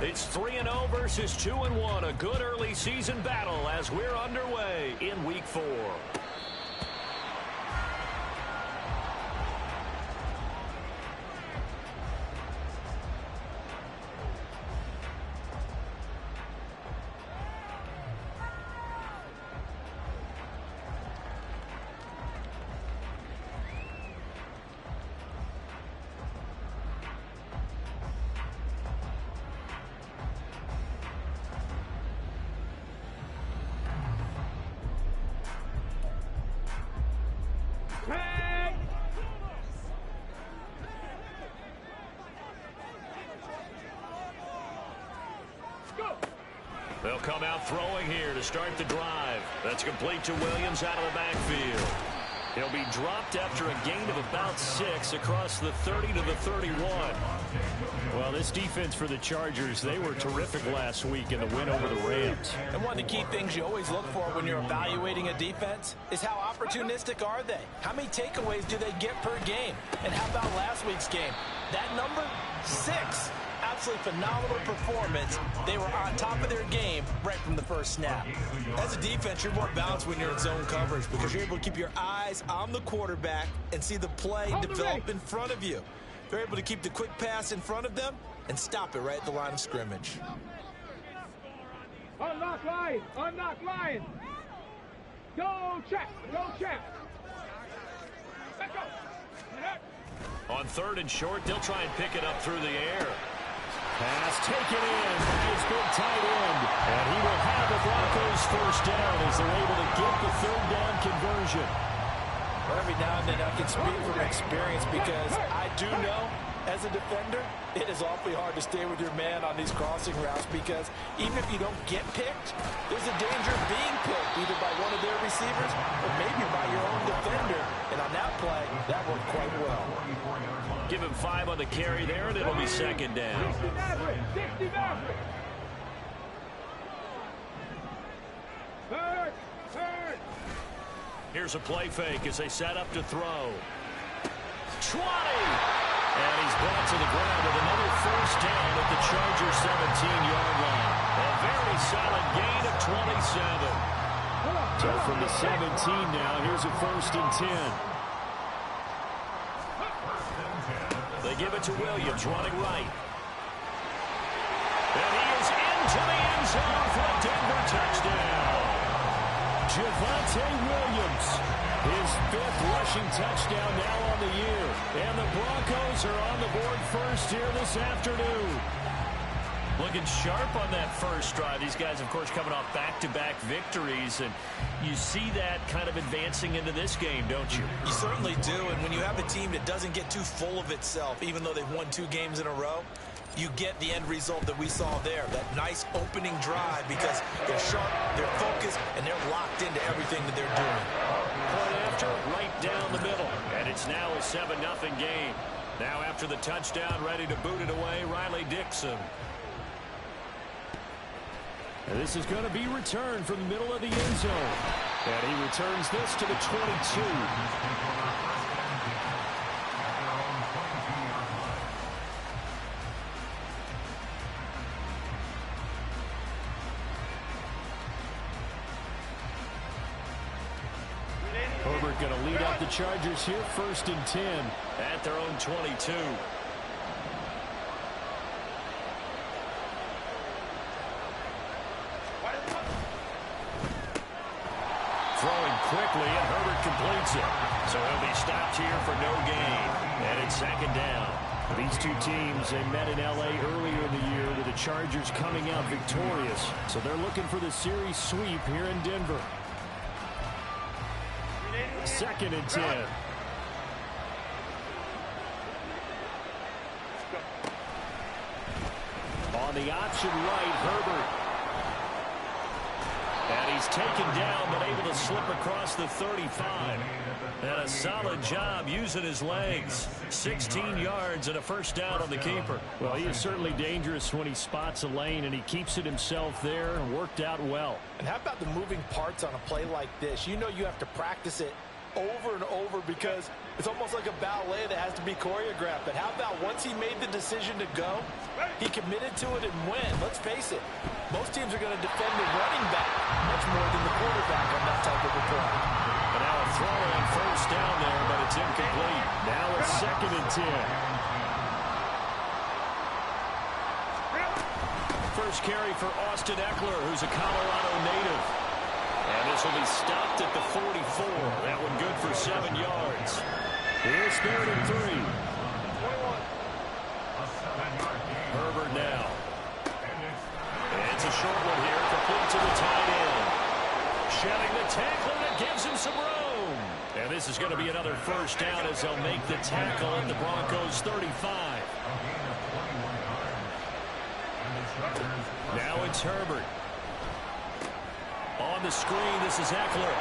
It's 3-0 versus 2-1. A good early season battle as we're underway in Week 4. They'll come out throwing here to start the drive. That's complete to Williams out of the backfield. He'll be dropped after a gain of about 6 across the 30 to the 31. Well, this defense for the Chargers, they were terrific last week in the win over the Rams. And one of the key things you always look for when you're evaluating a defense is how opportunistic are they? How many takeaways do they get per game? And how about last week's game? That number, 6. Absolutely phenomenal performance. They were on top of their game right from the first snap. As a defense, you're more balanced when you're in zone coverage because you're able to keep your eyes on the quarterback and see the play develop in front of you. They're able to keep the quick pass in front of them and stop it right at the line of scrimmage. Unlock line! Unlock line! Go check! Go check! Let's go! On 3rd and short, they'll try and pick it up through the air. Pass taken in by his big tight end. And he will have the Broncos first down as they're able to get the 3rd down conversion. But every now and then I can speak from experience because I do know as a defender it is awfully hard to stay with your man on these crossing routes because even if you don't get picked, there's a danger of being picked either by one of their receivers or maybe by your own defender. And on that play, that worked quite well. Give him 5 on the carry there, and it'll be 2nd down. 60 Maverick! Third! Here's a play fake as they set up to throw. 20! And he's brought to the ground with another first down at the Chargers' 17-yard line. A very solid gain of 27. So from the 17 now, here's a 1st and 10. They give it to Williams, running right. And he is into the end zone for a Denver touchdown. Javonte Williams, his 5th rushing touchdown now on the year. And the Broncos are on the board first here this afternoon. Looking sharp on that first drive. These guys, of course, coming off back-to-back victories, and you see that kind of advancing into this game, don't you? You certainly do, and when you have a team that doesn't get too full of itself, even though they've won 2 games in a row, you get the end result that we saw there, that nice opening drive because they're sharp, they're focused, and they're locked into everything that they're doing. Point after, right down the middle, and it's now a 7-0 game. Now after the touchdown, ready to boot it away, Riley Dixon. And this is going to be returned from the middle of the end zone. And he returns this to the 22. Herbert going to lead up the Chargers here, 1st and 10. At their own 22. Throwing quickly, and Herbert completes it. So he'll be stopped here for no gain. And it's 2nd down. These 2 teams, they met in L.A. earlier in the year with the Chargers coming out victorious. So they're looking for the series sweep here in Denver. 2nd and 10. On the option right, Herbert. And he's taken down, but able to slip across the 35. And a solid job using his legs. 16 yards and a first down on the keeper. Well, he is certainly dangerous when he spots a lane, and he keeps it himself there and worked out well. And how about the moving parts on a play like this? You know you have to practice it over and over because it's almost like a ballet that has to be choreographed. But how about once he made the decision to go, he committed to it and went. Let's face it, most teams are going to defend the running back much more than the quarterback on that type of a play. And now a throw on first down there, but it's incomplete. Now it's 2nd and 10. First carry for Austin Ekeler, who's a Colorado native. And this will be stopped at the 44. That one good for 7 yards. Here's 3rd and 3. Herbert now. It's a short one here, complete to the tight end. Shedding the tackle, and it gives him some room. And this is going to be another first down as they'll make the tackle at the Broncos 35. Now it's Herbert. On the screen, this is Ekeler.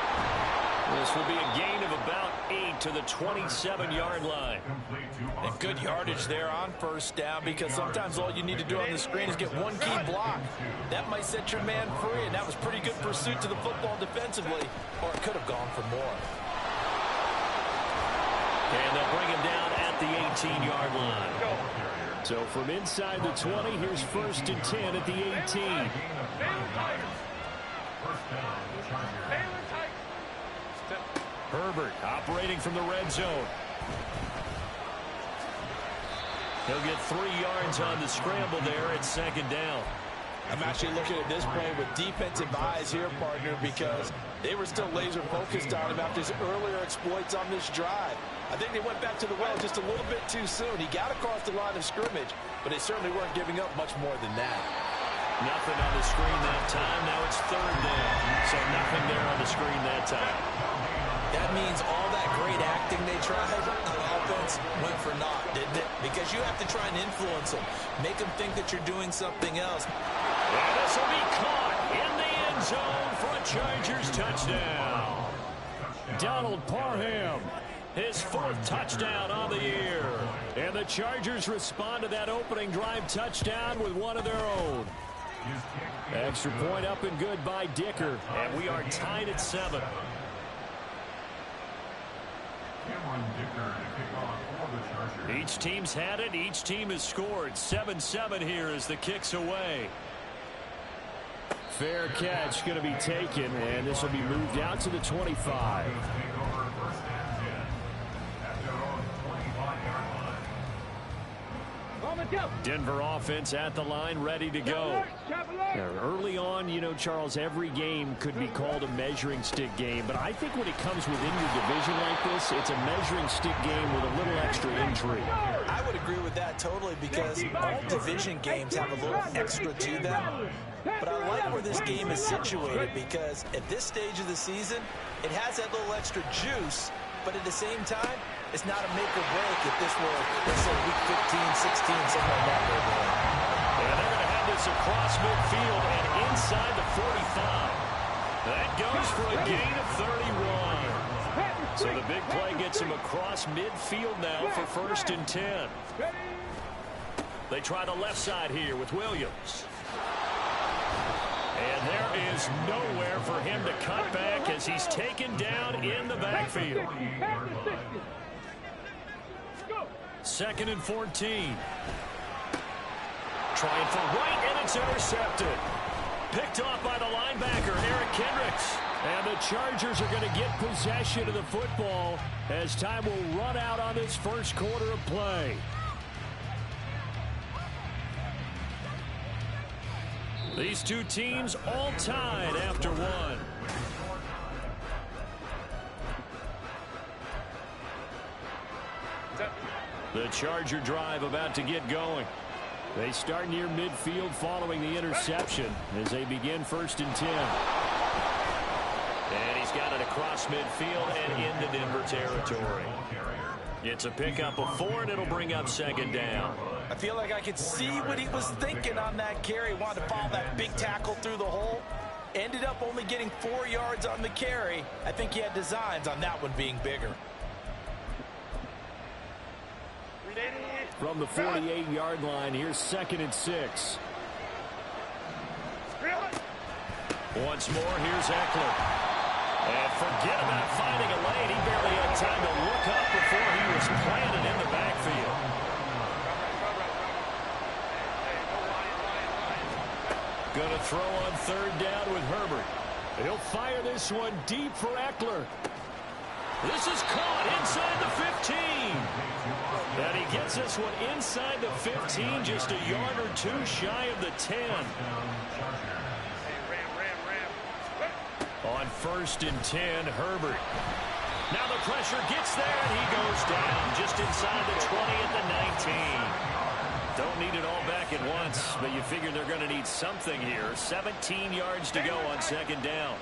This will be a gain of about 8 to the 27-yard line. And good yardage there on first down because sometimes all you need to do on the screen is get one key block. That might set your man free, and that was pretty good pursuit to the football defensively, or it could have gone for more. And they'll bring him down at the 18-yard line. So from inside the 20, here's 1st and 10 at the 18. Herbert operating from the red zone. He'll get 3 yards on the scramble there at 2nd down. I'm actually looking at this play with defensive eyes here, partner, because they were still laser focused on him after his earlier exploits on this drive. I think they went back to the well just a little bit too soon. He got across the line of scrimmage, but they certainly weren't giving up much more than that. Nothing on the screen that time. Now it's 3rd down. So nothing there on the screen that time. That means all that great acting they tried on offense went for naught, didn't it? Because you have to try and influence them, make them think that you're doing something else. And this will be caught in the end zone for a Chargers touchdown. Donald Parham, his 4th touchdown on the year. And the Chargers respond to that opening drive touchdown with one of their own. Extra point up and good by Dicker. And we are tied at 7. Each team's had it. Each team has scored. 7-7 here as the kick's away. Fair catch going to be taken, and this will be moved out to the 25. Denver offense at the line, ready to go. Now, early on, you know, Charles, every game could be called a measuring stick game, but I think when it comes within your division like this, it's a measuring stick game with a little extra intrigue. I would agree with that totally because all division games have a little extra to them. But I like where this game is situated because at this stage of the season, it has that little extra juice, but at the same time, it's not a make or break if this were, let's say, week 15, 16, something like that. And they're going to have this across midfield and inside the 45. That goes for a gain of 31. So the big play gets him across midfield now for 1st and 10. They try the left side here with Williams. And there is nowhere for him to cut back as he's taken down in the backfield. 2nd and 14. Trying for right, and it's intercepted. Picked off by the linebacker, Eric Kendricks. And the Chargers are going to get possession of the football as time will run out on this first quarter of play. These two teams all tied after one. The Charger drive about to get going. They start near midfield following the interception as they begin 1st and 10. And he's got it across midfield and into Denver territory. It's a pickup of 4, and it'll bring up 2nd down. I feel like I could see what he was thinking on that carry. Wanted to follow that big tackle through the hole. Ended up only getting 4 yards on the carry. I think he had designs on that one being bigger. From the 48-yard line, here's 2nd and 6. Once more, here's Ekeler. And forget about finding a lane. He barely had time to look up before he was planted in the backfield. Going to throw on third down with Herbert. He'll fire this one deep for Eckler. This is caught inside the 15. And he gets this one inside the 15, just a yard or two shy of the 10. On 1st and 10, Herbert. Now the pressure gets there, and he goes down just inside the 20 at the 19. Don't need it all back at once, but you figure they're going to need something here. 17 yards to go on 2nd down.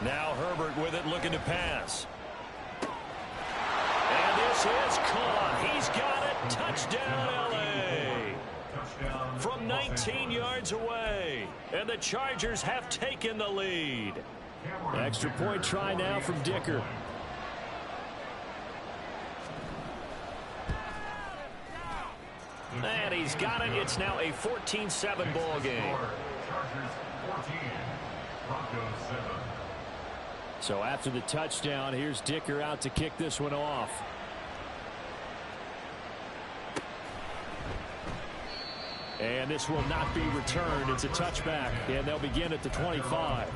Now Herbert with it, looking to pass. And this is caught. He's got it. Touchdown, L.A. From 19 yards away. And the Chargers have taken the lead. Extra point try now from Dicker. And he's got it. It's now a 14-7 ball game. So after the touchdown, here's Dicker out to kick this one off. And this will not be returned. It's a touchback, and they'll begin at the 25.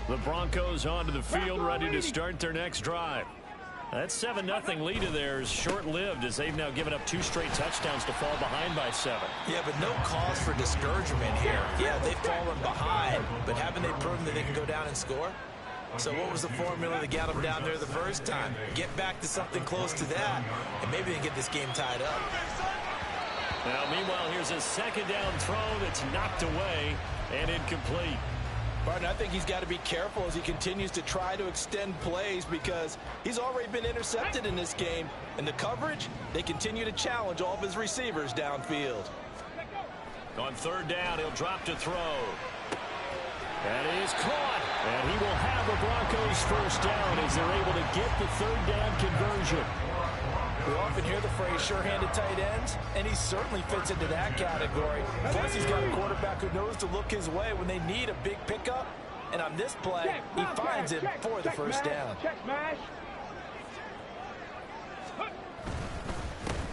The Broncos onto the field, ready to start their next drive. That 7-0 lead of theirs short-lived as they've now given up 2 straight touchdowns to fall behind by 7. Yeah, but no cause for discouragement here. Yeah, they've fallen behind, but haven't they proven that they can go down and score? So what was the formula that got them down there the first time? Get back to something close to that, and maybe they can get this game tied up. Now, meanwhile, here's a 2nd down throw that's knocked away and incomplete. Barton, I think he's got to be careful as he continues to try to extend plays because he's already been intercepted in this game. And the coverage, they continue to challenge all of his receivers downfield. On 3rd down, he'll drop to throw. That is caught. And he will have the Broncos 1st down as they're able to get the 3rd down conversion. We often hear the phrase sure-handed tight ends, and he certainly fits into that category. Plus, he's got a quarterback who knows to look his way when they need a big pickup. And on this play, he finds it for the 1st down.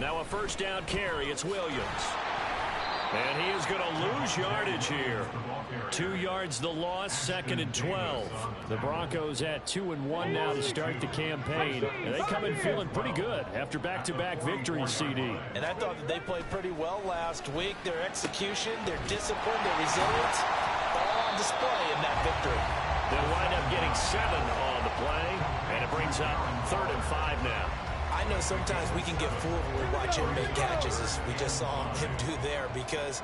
Now a 1st down carry. It's Williams. And he is going to lose yardage here. 2 yards the loss, 2nd and 12. The Broncos at 2-1 now to start the campaign. And they come in feeling pretty good after back-to-back victories, CD. And I thought that they played pretty well last week. Their execution, their discipline, their resilience, all on display in that victory. They'll wind up getting 7 on the play. And it brings up 3rd and 5 now. I know sometimes we can get fooled when we watch him make catches, as we just saw him do there, because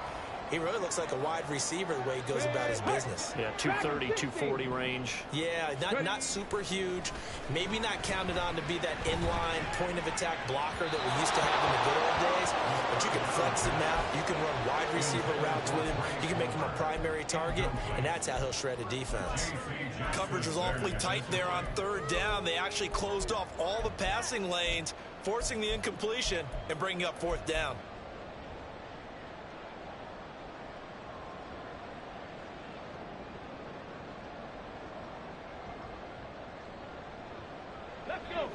he really looks like a wide receiver the way he goes about his business. Yeah, 230, 240 range. Yeah, not super huge. Maybe not counted on to be that inline point-of-attack blocker that we used to have in the good old days. But you can flex him out. You can run wide receiver routes with him. You can make him a primary target, and that's how he'll shred a defense. Coverage was awfully tight there on 3rd down. They actually closed off all the passing lanes, forcing the incompletion and bringing up 4th down.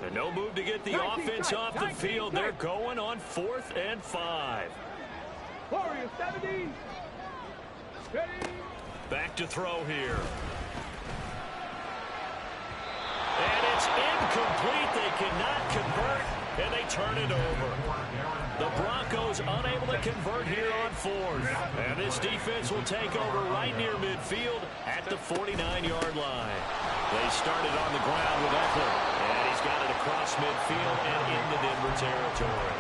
And no move to get the offense off the field. They're going on 4th and 5. Warriors 70. Ready. Back to throw here. And it's incomplete. They cannot convert, and they turn it over. The Broncos unable to convert here on 4th. And this defense will take over right near midfield at the 49-yard line. They started on the ground with Eckler. And he's got it across midfield and into Denver territory.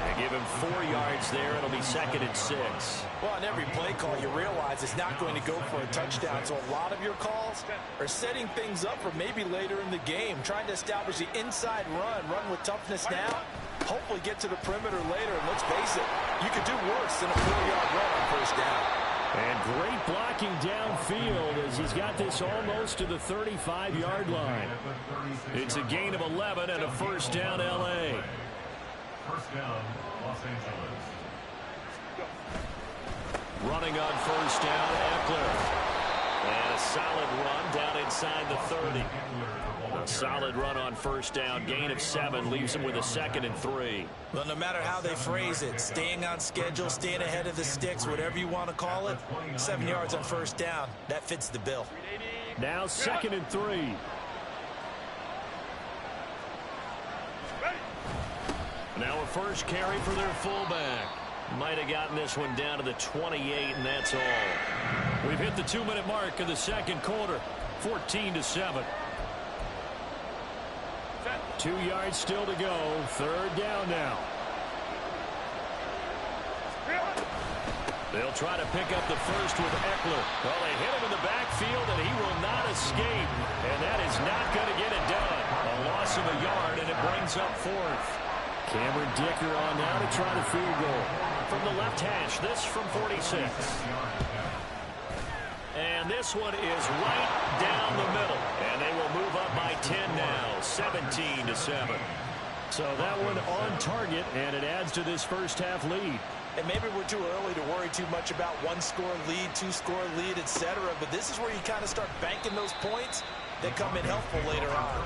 They give him 4 yards there. It'll be 2nd and 6. Well, on every play call, you realize it's not going to go for a touchdown. So a lot of your calls are setting things up for maybe later in the game, trying to establish the inside run with toughness now, hopefully get to the perimeter later. And let's face it, you could do worse than a 4-yard run on 1st down. And great blocking downfield as he's got this almost to the 35-yard line. It's a gain of 11 and a first down, L.A. First down, Los Angeles. Running on first down, Eckler. And a solid run down inside the 30. A solid run on first down. Gain of 7 leaves him with a 2nd and 3. Well, no matter how they phrase it, staying on schedule, staying ahead of the sticks, whatever you want to call it, 7 yards on first down, that fits the bill. Now 2nd and 3. Now a first carry for their fullback. Might have gotten this one down to the 28, and that's all. We've hit the 2-minute mark in the second quarter. 14-7. 2 yards still to go. Third down now. They'll try to pick up the first with Eckler. Well, they hit him in the backfield, and he will not escape. And that is not going to get it done. A loss of a yard, and it brings up 4th. Cameron Dicker on now to try the field goal. From the left hash, this from 46. And this one is right down the middle. And they will move up by 10 now, 17-7. So that one on target, and it adds to this first half lead. And maybe we're too early to worry too much about 1-score lead, 2-score lead, etc. But this is where you kind of start banking those points that come in helpful later on.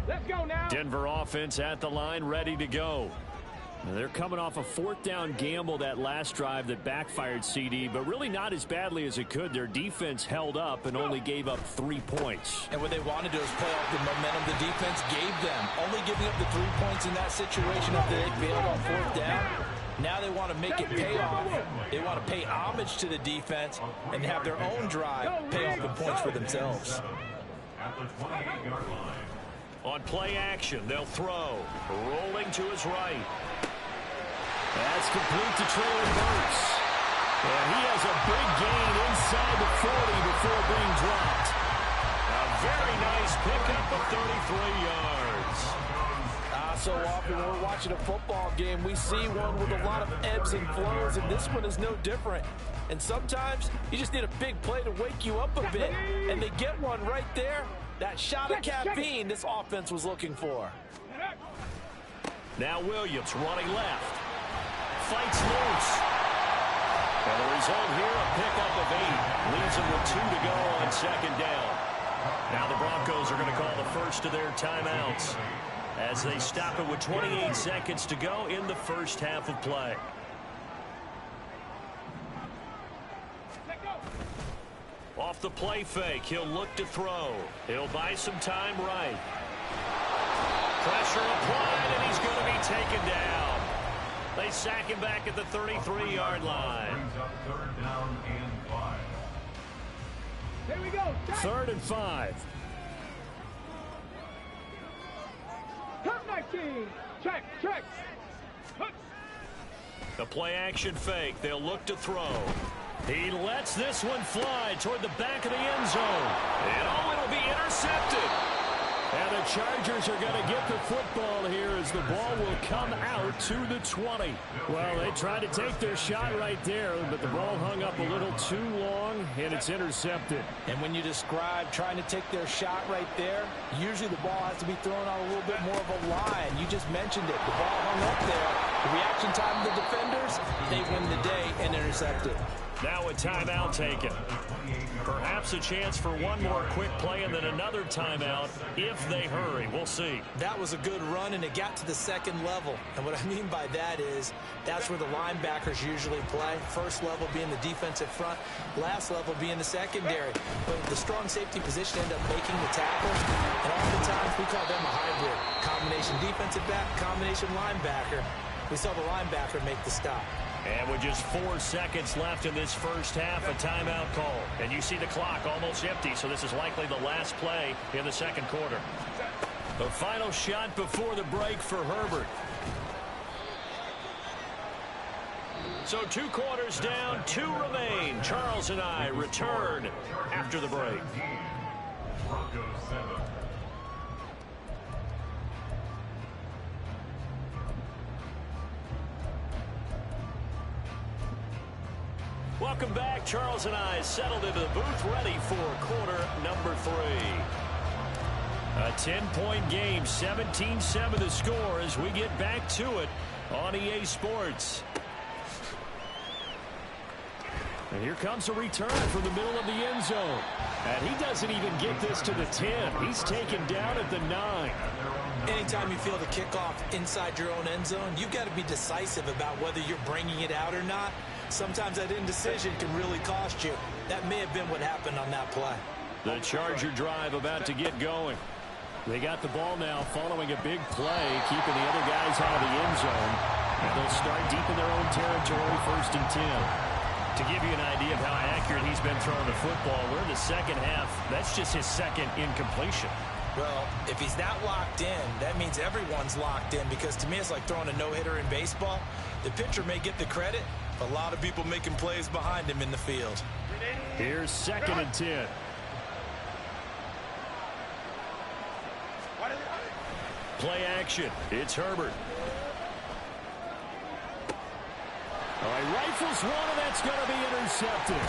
Let's go now. Denver offense at the line, ready to go. And they're coming off a 4th down gamble that last drive that backfired, CD, but really not as badly as it could. Their defense held up and only gave up 3 points. And what they wanted to do is play off the momentum the defense gave them. Only giving up the 3 points in that situation after they failed on 4th down. Now they want to make it pay off. They want to pay homage to the defense and have their own drive pay off the points for themselves. At the 28-yard line. On play action, they'll throw. Rolling to his right. That's complete to Traylon Burks. And he has a big gain inside the 40 before being dropped. A very nice pickup of 33 yards. So often when we're watching a football game, we see one with a lot of ebbs and flows, and this one is no different. And sometimes you just need a big play to wake you up a bit. And they get one right there. That shot of caffeine this offense was looking for. Now Williams running left. Fights loose. And the result here, a pickup of 8. Leaves him with 2 to go on 2nd down. Now the Broncos are going to call the first of their timeouts as they stop it with 28 seconds to go in the first half of play. Off the play fake, he'll look to throw. He'll buy some time right. Pressure applied, and he's going to be taken down. They sack him back at the 33-yard line. Brings up 3rd down and 5. Here we go. 3rd and 5. Top 19. Check. The play action fake. They'll look to throw. He lets this one fly toward the back of the end zone. And it'll be intercepted. And the Chargers are going to get the football here as the ball will come out to the 20. Well, they tried to take their shot right there, but the ball hung up a little too long, and it's intercepted. And when you describe trying to take their shot right there, usually the ball has to be thrown on a little bit more of a line. You just mentioned it. The ball hung up there. The reaction time of the defenders, they win the day and intercept it. Now a timeout taken. Perhaps a chance for one more quick play and then another timeout if they hurry. We'll see. That was a good run, and it got to the 2nd level. And what I mean by that is that's where the linebackers usually play. First level being the defensive front, last level being the secondary. But the strong safety position end up making the tackles, and oftentimes we call them a hybrid. Combination defensive back, combination linebacker. We saw the linebacker make the stop. And with just 4 seconds left in this first half, a timeout call. And you see the clock almost empty, so this is likely the last play in the second quarter. The final shot before the break for Herbert. So 2 quarters down, 2 remain. Charles and I return after the break. Broncos 7. Welcome back. Charles and I settled into the booth ready for quarter number 3. A 10-point game, 17-7 the score as we get back to it on EA Sports. And here comes a return from the middle of the end zone. And he doesn't even get this to the 10. He's taken down at the 9. Anytime you feel the kickoff inside your own end zone, you've got to be decisive about whether you're bringing it out or not. Sometimes that indecision can really cost you. That may have been what happened on that play. The Charger drive about to get going. They got the ball now following a big play, keeping the other guys out of the end zone. And they'll start deep in their own territory, 1st and 10. To give you an idea of how accurate he's been throwing the football, we're in the second half. That's just his second incompletion. Well, if he's not locked in, that means everyone's locked in, because to me it's like throwing a no-hitter in baseball. The pitcher may get the credit, but a lot of people making plays behind him in the field. Here's 2nd and 10. Play action. It's Herbert. All right, rifles one, and that's going to be intercepted.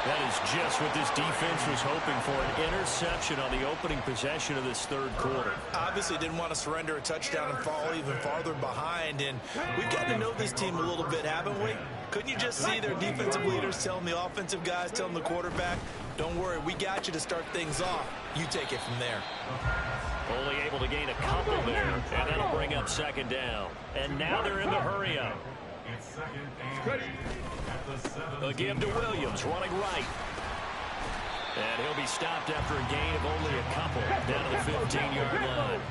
That is just what this defense was hoping for, an interception on the opening possession of this 3rd quarter. Obviously didn't want to surrender a touchdown and fall even farther behind, and we've got to know this team a little bit, haven't we? Couldn't you just see their defensive leaders telling the offensive guys, telling the quarterback, don't worry, we got you to start things off. You take it from there. Only able to gain a couple there, and that'll bring up 2nd down. And now they're in the hurry-up. It's 2nd and 8 at the 7. A give to Williams, running right. And he'll be stopped after a gain of only a couple down to the 15-yard line.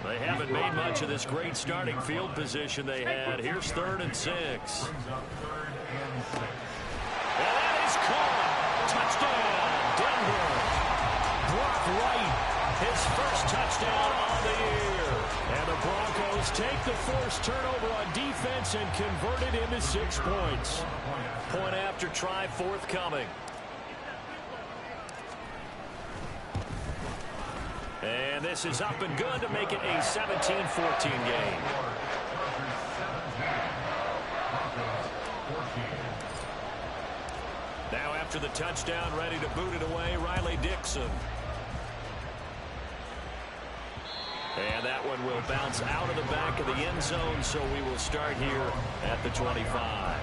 They haven't made much of this great starting field position they had. Here's 3rd and 6. Brings up 3rd and 6. And that is caught. Touchdown, Denver. Brock Wright, his first touchdown on the year. And the Broncos take the forced turnover on defense and convert it into 6 points. Point after try forthcoming. And this is up and good to make it a 17-14 game. Now after the touchdown, ready to boot it away, Riley Dixon. And that one will bounce out of the back of the end zone, so we will start here at the 25.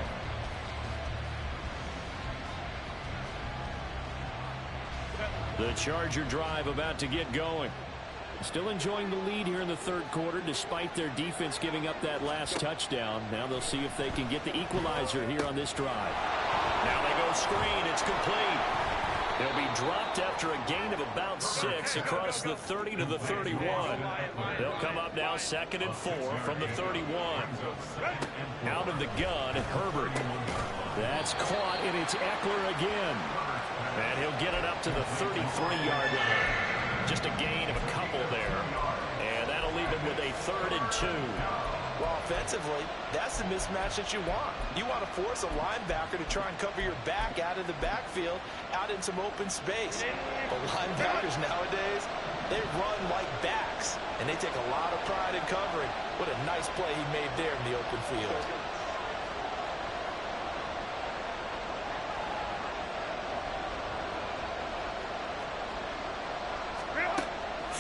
The Charger drive about to get going. Still enjoying the lead here in the 3rd quarter, despite their defense giving up that last touchdown. Now they'll see if they can get the equalizer here on this drive. Now they go screen. It's complete. They'll be dropped after a gain of about 6 across the 30 to the 31. They'll come up now 2nd and 4 from the 31. Out of the gun, Herbert. That's caught, and it's Eckler again. And he'll get it up to the 33-yard line. Just a gain of a couple there. And that'll leave him with a 3rd and 2. Well, offensively, that's the mismatch that you want. You want to force a linebacker to try and cover your back out of the backfield, out in some open space. But linebackers nowadays, they run like backs, and they take a lot of pride in covering. What a nice play he made there in the open field.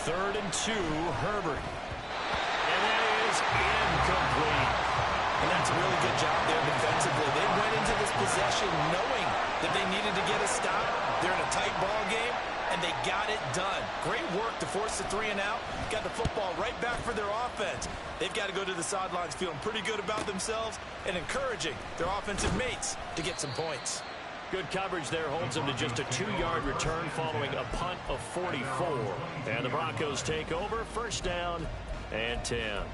Third and 2, Herbert. And that is incomplete. And that's a really good job there defensively. They went into this possession knowing that they needed to get a stop. They're in a tight ball game, and they got it done. Great work to force the 3 and out. Got the football right back for their offense. They've got to go to the sidelines feeling pretty good about themselves and encouraging their offensive mates to get some points. Good coverage there holds them to just a 2-yard return following a punt of 44. And the Broncos take over, 1st down and 10.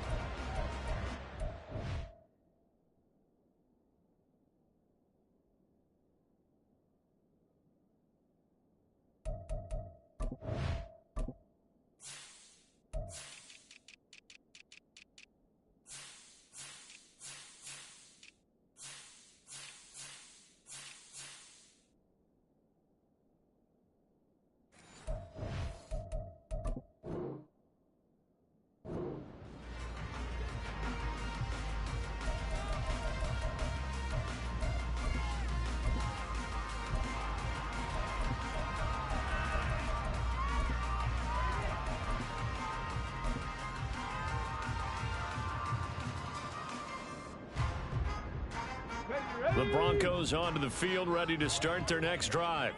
The Broncos onto the field, ready to start their next drive.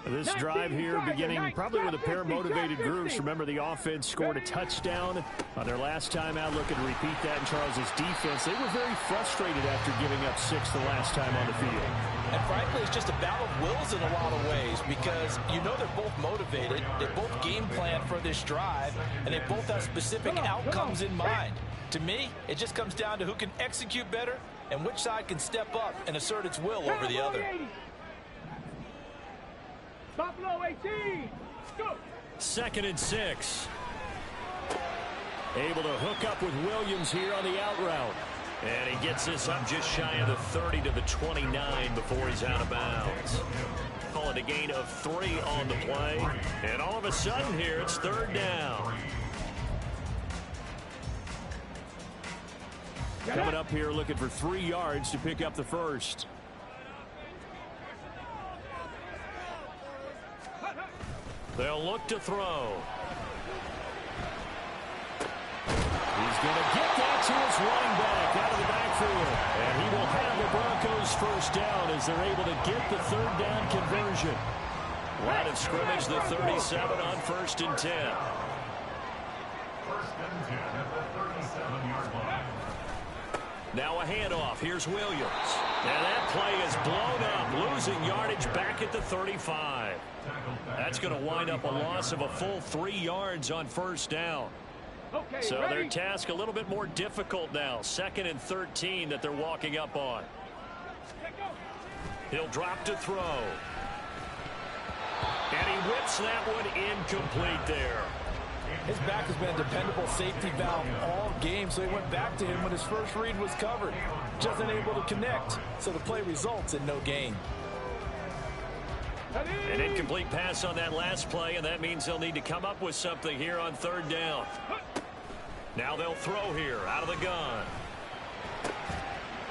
This drive here beginning probably with a pair of motivated groups. Remember, the offense scored a touchdown on their last time out. Looking to repeat that in Charles's defense. They were very frustrated after giving up 6 the last time on the field. And frankly, it's just a battle of wills in a lot of ways because you know they're both motivated. They both game plan for this drive, and they both have specific outcomes in mind. To me, it just comes down to who can execute better and which side can step up and assert its will over the other. Buffalo 18. Go. 2nd and 6. Able to hook up with Williams here on the out route. And he gets this up just shy of the 30 to the 29 before he's out of bounds. Call it a gain of 3 on the play. And all of a sudden here, it's 3rd down. Coming up here looking for 3 yards to pick up the first. They'll look to throw. He's going to get that to his running back out of the backfield. And he will have the Broncos first down as they're able to get the 3rd down conversion. Line of scrimmage, the 37 on 1st and 10. 1st and 10 at the 37-yard line. Now a handoff. Here's Williams. And that play is blown up, losing yardage back at the 35. That's going to wind up a loss of a full 3 yards on 1st down. Okay, So ready? their task a little bit more difficult now. 2nd and 13 that they're walking up on. He'll drop to throw. And he whips that one incomplete there. His back has been a dependable safety valve all game, so he went back to him when his first read was covered. Just unable to connect, so the play results in no gain. An incomplete pass on that last play, and that means they'll need to come up with something here on 3rd down. Now they'll throw here out of the gun.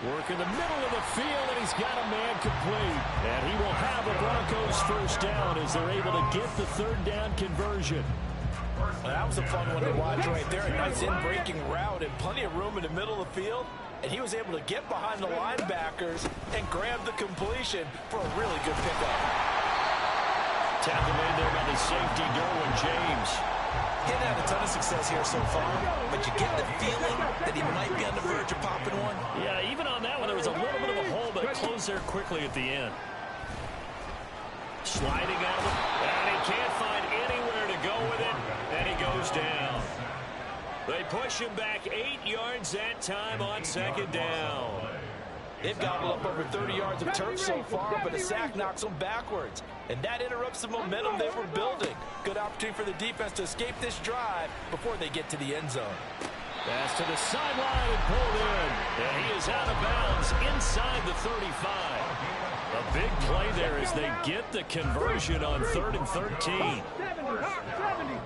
Work in the middle of the field, and he's got a man complete. And he will have the Broncos first down as they're able to get the 3rd down conversion. Well, that was a fun one to watch right there. A nice in-breaking route and plenty of room in the middle of the field. And he was able to get behind the linebackers and grab the completion for a really good pickup. Tackle made there by the safety, Derwin James. He hadn't had a ton of success here so far, but you get the feeling that he might be on the verge of popping one. Yeah, even on that one, there was a little bit of a hole, but closed there quickly at the end. Sliding out of it, and he can't find anywhere to go with it, and he goes down. They push him back 8 yards that time on 2nd down. They've gobbled up over 30 yards of turf so far, but a sack knocks them backwards. And that interrupts the momentum they were building. Good opportunity for the defense to escape this drive before they get to the end zone. Pass to the sideline and pulled in. And he is out of bounds inside the 35. A big play there as they get the conversion on 3rd and 13. 70.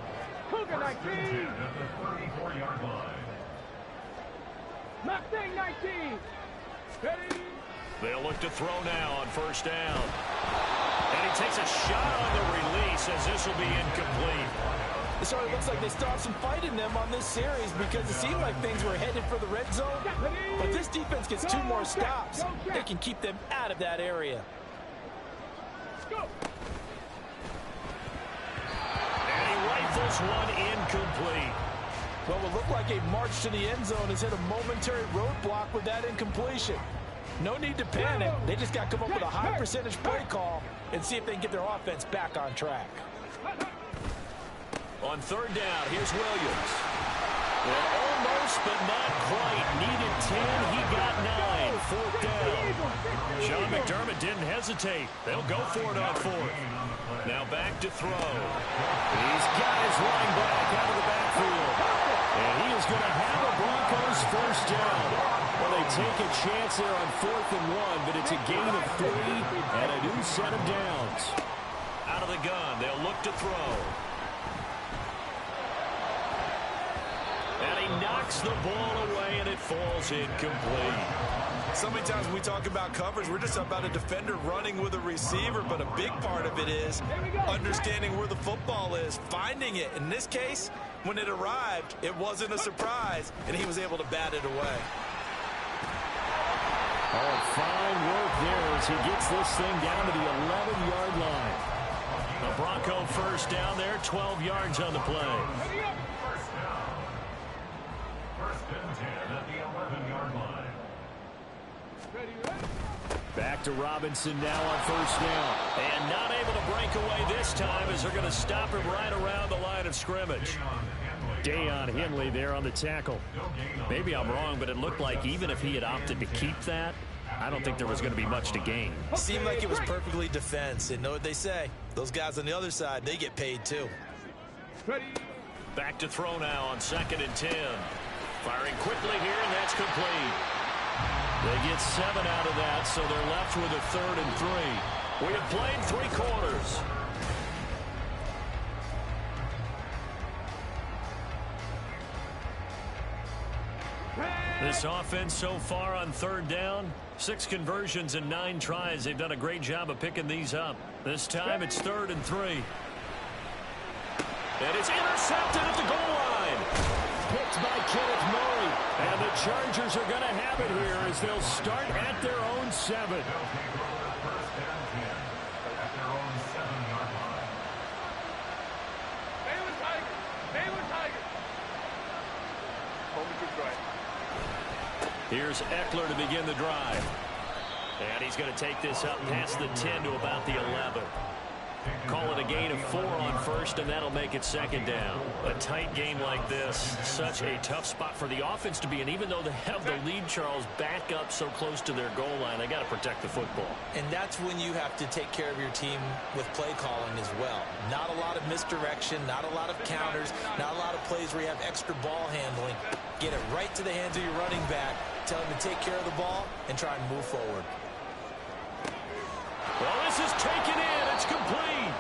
Cougar 19. At the 34-yard line. Mustang 19. Ready? They'll look to throw now on 1st down. And he takes a shot on the release as this will be incomplete. It sort of looks like they still have some fight in them on this series because it seemed like things were headed for the red zone. But this defense gets 2 more stops. They can keep them out of that area. Go. And he rifles one incomplete. Well, what looked like a march to the end zone has hit a momentary roadblock with that incompletion. No need to panic. They just got to come up with a high percentage play call and see if they can get their offense back on track. On 3rd down, here's Williams. And almost, but not quite. Needed 10. He got 9. 4th down. Sean McDermott didn't hesitate. They'll go for it on 4th. Now back to throw. He's got his running back out of the backfield. And he is going to have a Broncos first down. Well, they take a chance there on 4th and 1, but it's a gain of 3 and a new set of downs. Out of the gun, they'll look to throw. And he knocks the ball away, and it falls incomplete. So many times when we talk about coverage, we're just about a defender running with a receiver, but a big part of it is understanding where the football is, finding it. In this case, when it arrived, it wasn't a surprise, and he was able to bat it away. Oh, fine work there as he gets this thing down to the 11-yard line. The Bronco first down there, 12 yards on the play. First down. First and 10 at the 11-yard line. Back to Robinson now on first down. And not able to break away this time as they're going to stop him right around the line of scrimmage. Deion Henley there on the tackle. Maybe I'm wrong, but it looked like even if he had opted to keep that, I don't think there was going to be much to gain. Seemed like it was perfectly defense. And know what they say? Those guys on the other side, they get paid too. Back to throw now on 2nd and 10. Firing quickly here, and that's complete. They get 7 out of that, so they're left with a 3rd and 3. We have played 3 quarters. This offense so far on 3rd down, 6 conversions and 9 tries. They've done a great job of picking these up. This time it's 3rd and 3. And it's intercepted at the goal line. Picked by Kenneth Murray. And the Chargers are going to have it here as they'll start at their own 7. They'll take over the first down 10 at their own 7-yard line. Baylor Tigers! Baylor Tigers! Home to drive. Here's Eckler to begin the drive. And he's going to take this up past the 10 to about the 11. Call it a gain of 4 on first, and that'll make it 2nd down. A tight game like this, such a tough spot for the offense to be in. Even though they have the lead, Charles, back up so close to their goal line, they got to protect the football. And that's when you have to take care of your team with play calling as well. Not a lot of misdirection, not a lot of counters, not a lot of plays where you have extra ball handling. Get it right to the hands of your running back, tell him to take care of the ball, and try and move forward. Well, this is taken in. It's complete.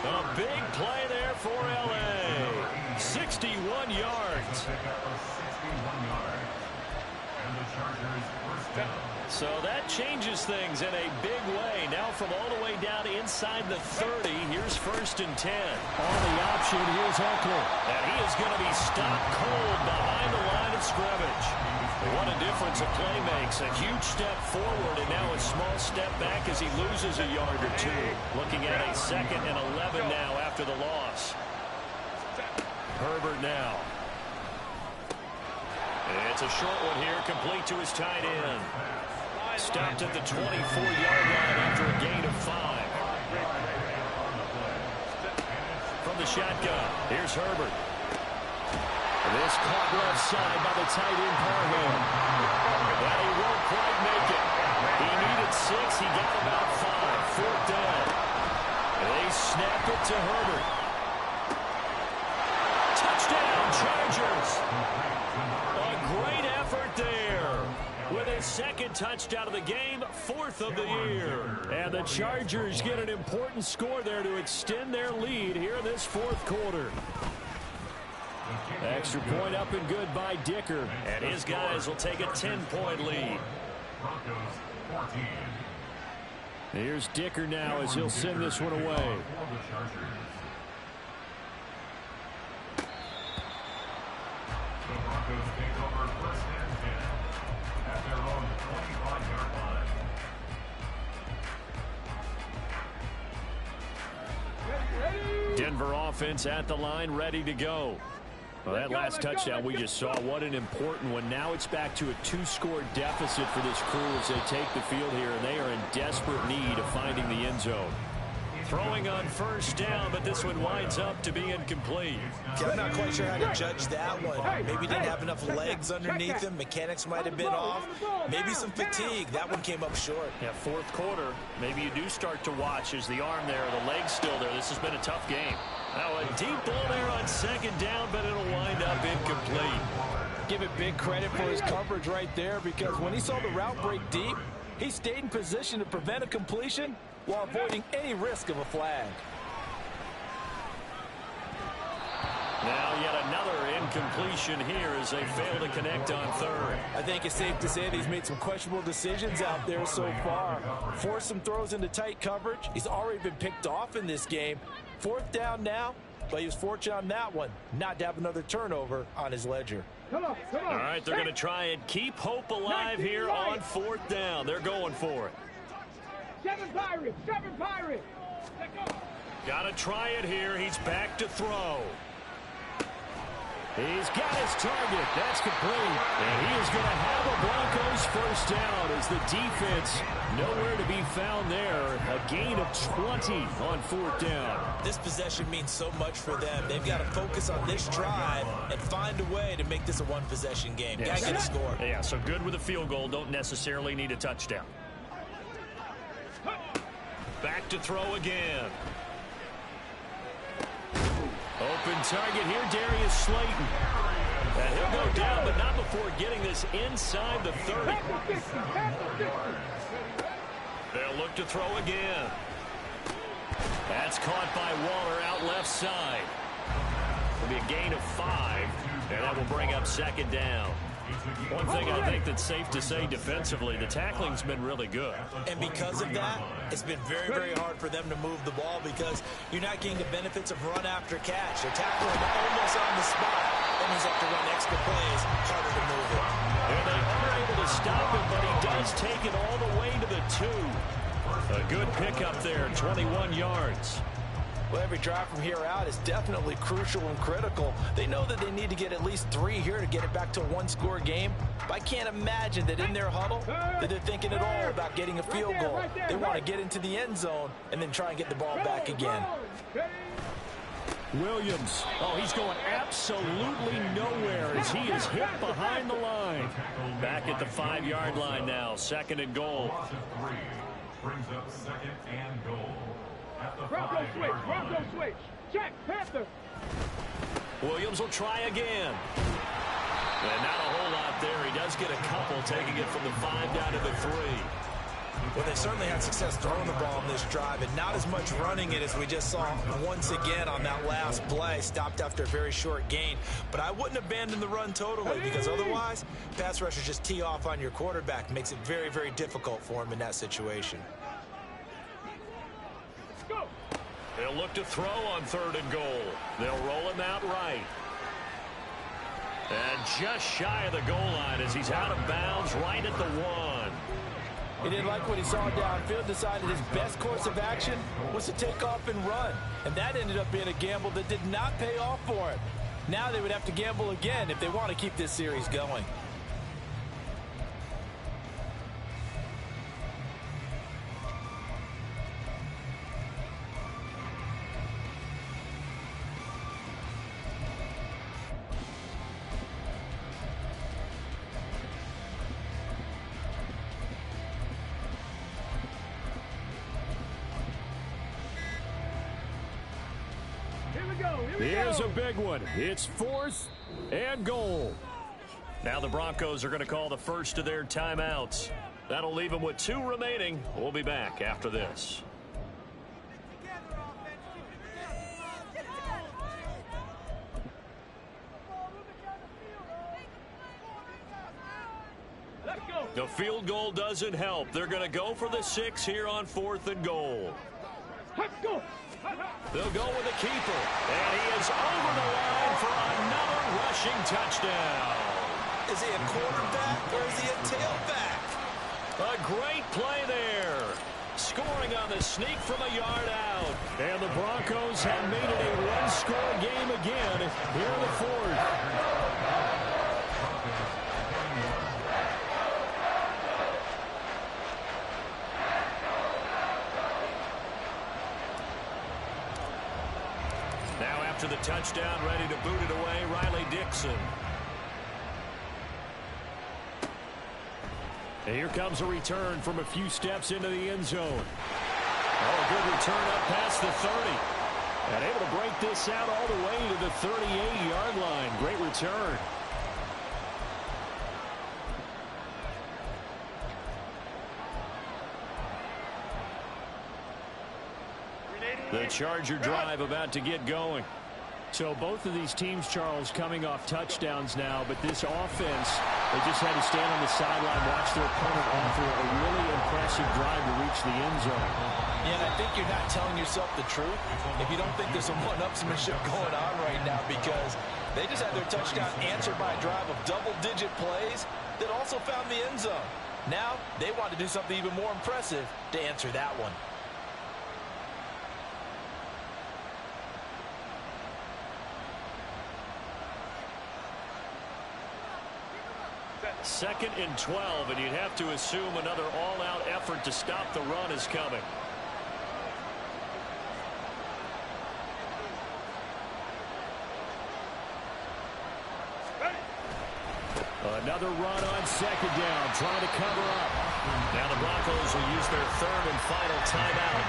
A big play there for L.A. 61 yards. So that changes things in a big way. Now from all the way down inside the 30, here's 1st and 10. On the option, here's Eckler. And he is going to be stopped cold behind the line of scrimmage. What a difference a play makes. A huge step forward and now a small step back as he loses a yard or 2. Looking at a 2nd and 11 now after the loss. Herbert now. It's a short one here, complete to his tight end. Stopped at the 24-yard line after a gain of 5. From the shotgun, here's Herbert. This caught left side by the tight end Parham. But he won't quite make it. He needed 6. He got about 5. 4th down. They snap it to Herbert. Touchdown, Chargers. A great effort there. With his 2nd touchdown of the game, 4th of the year. And the Chargers get an important score there to extend their lead here in this 4th quarter. Extra point up and good by Dicker. And his guys will take a 10-point lead. Here's Dicker now as he'll send this one away. The Broncos take over 1st and 10 at their own 25-yard line. Denver offense at the line, ready to go. Well, that last touchdown we just saw, what an important one. Now it's back to a 2-score deficit for this crew as they take the field here, and they are in desperate need of finding the end zone. Throwing on 1st down, but this one winds up to be incomplete. I'm not quite sure how to judge that one. Maybe didn't have enough legs underneath him. Mechanics might have been off. Maybe some fatigue. That one came up short. Yeah, 4th quarter, maybe you do start to watch as the arm there, the leg's still there. This has been a tough game. Now a deep ball there on 2nd down, but it'll wind up incomplete. Give it big credit for his coverage right there, because when he saw the route break deep, he stayed in position to prevent a completion while avoiding any risk of a flag. Now yet another incompletion here as they fail to connect on 3rd. I think it's safe to say that he's made some questionable decisions out there so far. Forced some throws into tight coverage. He's already been picked off in this game. 4th down now, but he was fortunate on that one not to have another turnover on his ledger. All right, they're going to try and keep hope alive here on 4th down. They're going for it. 7 Pirates! 7 Pirates! Got to try it here. He's back to throw. He's got his target. That's complete. And he is going to have a Broncos first down as the defense nowhere to be found there. A gain of 20 on 4th down. This possession means so much for them. They've got to focus on this drive and find a way to make this a one-possession game. Got to get a score. Yeah, so good with a field goal. Don't necessarily need a touchdown. Back to throw again. Open target here, Darius Slayton. And he'll go down, but not before getting this inside the 30. They'll look to throw again. That's caught by Waller out left side. It'll be a gain of 5, and that will bring up 2nd down. One thing I think that's safe to say defensively, the tackling's been really good. And because of that, it's been very, very hard for them to move the ball because you're not getting the benefits of run after catch. They're tackling almost on the spot. Then he's have to run extra plays, harder to move it. And they are able to stop him, but he does take it all the way to the 2. A good pickup there, 21 yards. Well, every drive from here out is definitely crucial and critical. They know that they need to get at least 3 here to get it back to a one-score game. But I can't imagine that in their huddle that they're thinking at all about getting a field goal. They want to get into the end zone and then try and get the ball back again. Williams. Oh, he's going absolutely nowhere as he is hit behind the line. Back at the 5-yard line now. 2nd and goal. Brings up 2nd and goal. Bronco switch. Check, Panther. Williams will try again. And not a whole lot there. He does get a couple, taking it from the 5 down to the 3. Well, they certainly had success throwing the ball in this drive, and not as much running it as we just saw once again on that last play. Stopped after a very short gain. But I wouldn't abandon the run totally because otherwise, pass rushers just tee off on your quarterback. Makes it very, very difficult for him in that situation. They'll look to throw on 3rd and goal. They'll roll him out right. And just shy of the goal line as he's out of bounds right at the 1. He didn't like what he saw downfield, decided his best course of action was to take off and run. And that ended up being a gamble that did not pay off for him. Now they would have to gamble again if they want to keep this series going. Here's a big one. It's 4th and goal. Now the Broncos are going to call the first of their timeouts. That'll leave them with 2 remaining. We'll be back after this. The field goal doesn't help. They're going to go for the 6 here on 4th and goal. Let's go. They'll go with the keeper. And he is over the line for another rushing touchdown. Is he a quarterback or is he a tailback? A great play there. Scoring on the sneak from a yard out. And the Broncos have made it a one-score game again here in the 4th. After the touchdown, ready to boot it away, Riley Dixon. And here comes a return from a few steps into the end zone. Oh, a good return up past the 30. And able to break this out all the way to the 38-yard line. Great return. The Charger drive about to get going. So both of these teams, Charles, coming off touchdowns now, but this offense, they just had to stand on the sideline, watch their opponent offer a really impressive drive to reach the end zone. Yeah, and I think you're not telling yourself the truth if you don't think there's some one-upsmanship going on right now, because They just had their touchdown answered by a drive of double-digit plays that also found the end zone. Now, they want to do something even more impressive to answer that one. Second and 12, and you'd have to assume another all-out effort to stop the run is coming. Another run on second down, trying to cover up. Now the Broncos will use their third and final timeout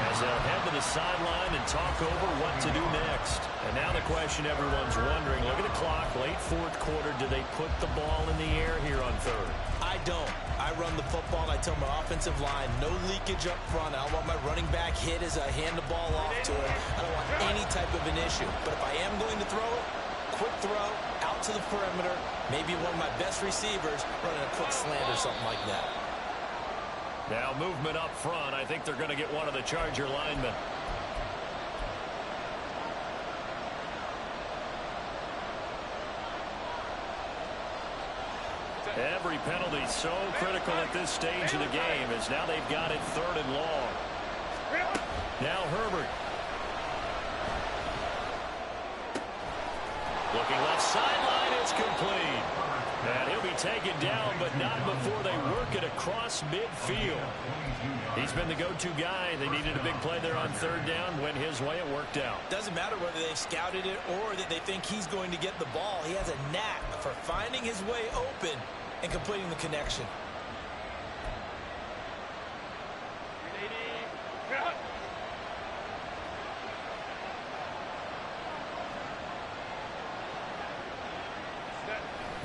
as they'll head to the sideline and talk over what to do next. And now the question everyone's wondering, look at the clock, late fourth quarter, do they put the ball in the air here on third? I don't. I run the football. I tell my offensive line, no leakage up front. I don't want my running back hit as I hand the ball off to him. I don't want any type of an issue. But if I am going to throw it, quick throw, out to the perimeter, maybe one of my best receivers running a quick slant or something like that. Now movement up front. I think they're going to get one of the Charger linemen. Every penalty so critical at this stage of the game as now they've got it third and long. Now Herbert. Looking left sideline, it's complete. And he'll be taken down, but not before they work it across midfield. He's been the go-to guy. They needed a big play there on third down. Went his way, it worked out. Doesn't matter whether they scouted it or that they think he's going to get the ball. He has a knack for finding his way open and completing the connection.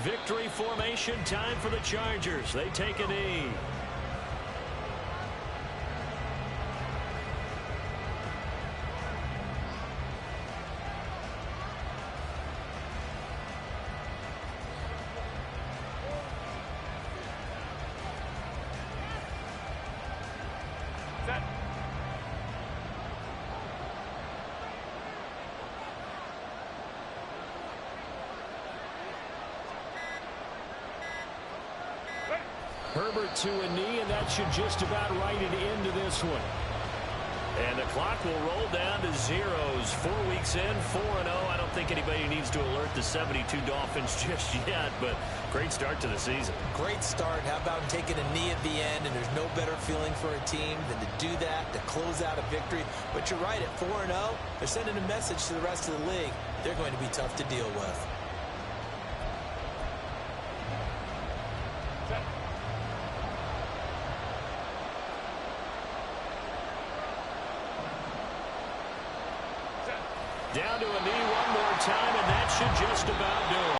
Victory formation time for the Chargers. They take a knee. Herbert to a knee, and that should just about write it into this one. And the clock will roll down to zeros. 4 weeks in, 4-0. I don't think anybody needs to alert the 72 Dolphins just yet, but great start to the season. Great start. How about taking a knee at the end? And there's no better feeling for a team than to do that, to close out a victory. But you're right, at 4-0, they're sending a message to the rest of the league. They're going to be tough to deal with. Down to a knee one more time, and that should just about do it.